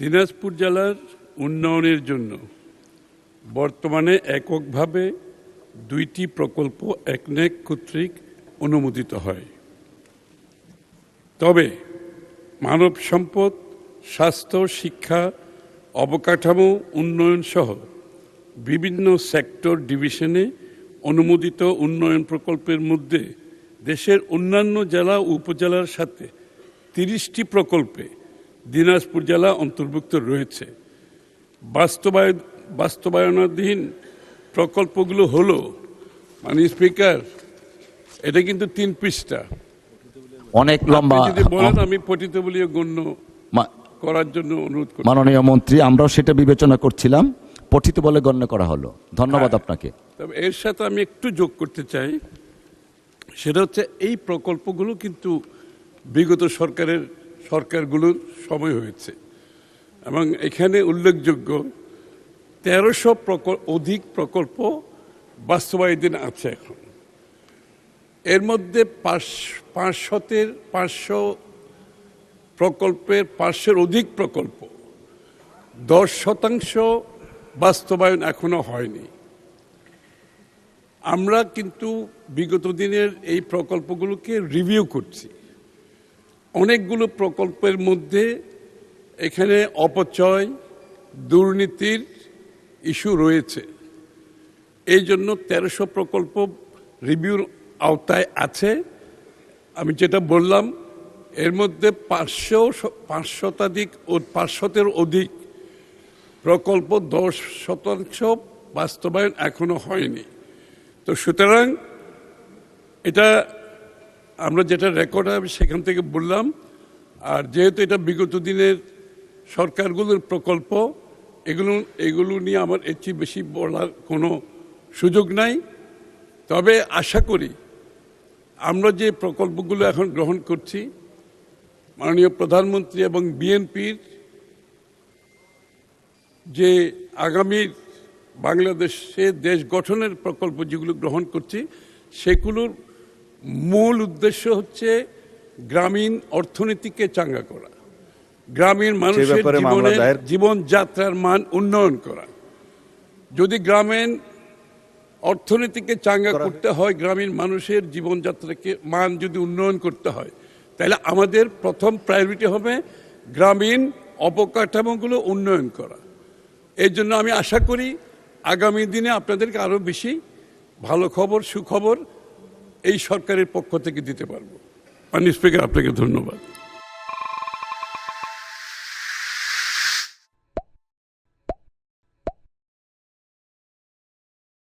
দিনাজপুর জেলার উন্নয়নের জন্য বর্তমানে এককভাবে 2টি প্রকল্প একনেক কর্তৃক অনুমোদিত হয়। তবে মানব সম্পদ, স্বাস্থ্য, শিক্ষা, অবকাঠামো উন্নয়ন সহ বিভিন্ন সেক্টর ডিভিশনে অনুমোদিত উন্নয়ন প্রকল্পের মধ্যে দেশের অন্যান্য জেলা ও উপজেলার সাথে 30টি প্রকল্পে দিনাজপুর জেলা অন্তর্ভুক্ত রয়েছে। বাস্তবায়নাধীন প্রকল্পগুলো হলো, স্পিকার, এটা কিন্তু 3 পৃষ্ঠা, অনেক লম্বা। যদি বলেন আমি পঠিত বলিও গণ্য করার জন্য অনুরোধ করি। মাননীয় মন্ত্রী, আমরাও সেটা বিবেচনা করছিলাম, পঠিত বলে গণ্য করা হলো। ধন্যবাদ আপনাকে। তবে এর সাথে আমি একটু যোগ করতে চাই, সেটা হচ্ছে এই প্রকল্পগুলো কিন্তু বিগত সরকারগুলোর সময় হয়েছে এবং এখানে উল্লেখযোগ্য 1300 অধিক প্রকল্প বাস্তবায়িত আছে এখন। এর মধ্যে 500 প্রকল্পের 500-এর অধিক প্রকল্প 10% বাস্তবায়ন এখনো হয়নি। আমরা কিন্তু বিগত দিনের এই প্রকল্পগুলোকে রিভিউ করছি। অনেকগুলো প্রকল্পের মধ্যে এখানে অপচয়, দুর্নীতির ইস্যু রয়েছে। এই জন্য 1300 প্রকল্প রিভিউর আওতায় আছে। আমি যেটা বললাম, এর মধ্যে 500-এর অধিক প্রকল্প 10% বাস্তবায়ন এখনো হয়নি। তো সুতরাং এটা আমরা যেটা রেকর্ড হবে সেখান থেকে বললাম। আর যেহেতু এটা বিগত দিনের সরকারগুলোর প্রকল্প, এগুলো নিয়ে আমার এর চেয়ে বেশি বলার কোনো সুযোগ নাই। তবে আশা করি আমরা যে প্রকল্পগুলো এখন গ্রহণ করছি, মাননীয় প্রধানমন্ত্রী এবং বিএনপির যে আগামী বাংলাদেশে দেশ গঠনের প্রকল্প যেগুলো গ্রহণ করছি, সেগুলোর মূল উদ্দেশ্য হচ্ছে গ্রামীণ অর্থনীতিকে চাঙ্গা করা, গ্রামীণ মানুষের জীবনযাত্রার মান উন্নয়ন করা। যদি গ্রামীণ অর্থনীতিকে চাঙ্গা করতে হয়, গ্রামীণ মানুষের জীবনযাত্রাকে মান যদি উন্নয়ন করতে হয়, তাহলে আমাদের প্রথম প্রায়োরিটি হবে গ্রামীণ অবকাঠামোগুলো উন্নয়ন করা। এই জন্য আমি আশা করি আগামী দিনে আপনাদেরকে আরও বেশি ভালো খবর, সুখবর এই সরকারের পক্ষ থেকে দিতে পারবো। মাননীয় স্পিকার, আপনাকে ধন্যবাদ।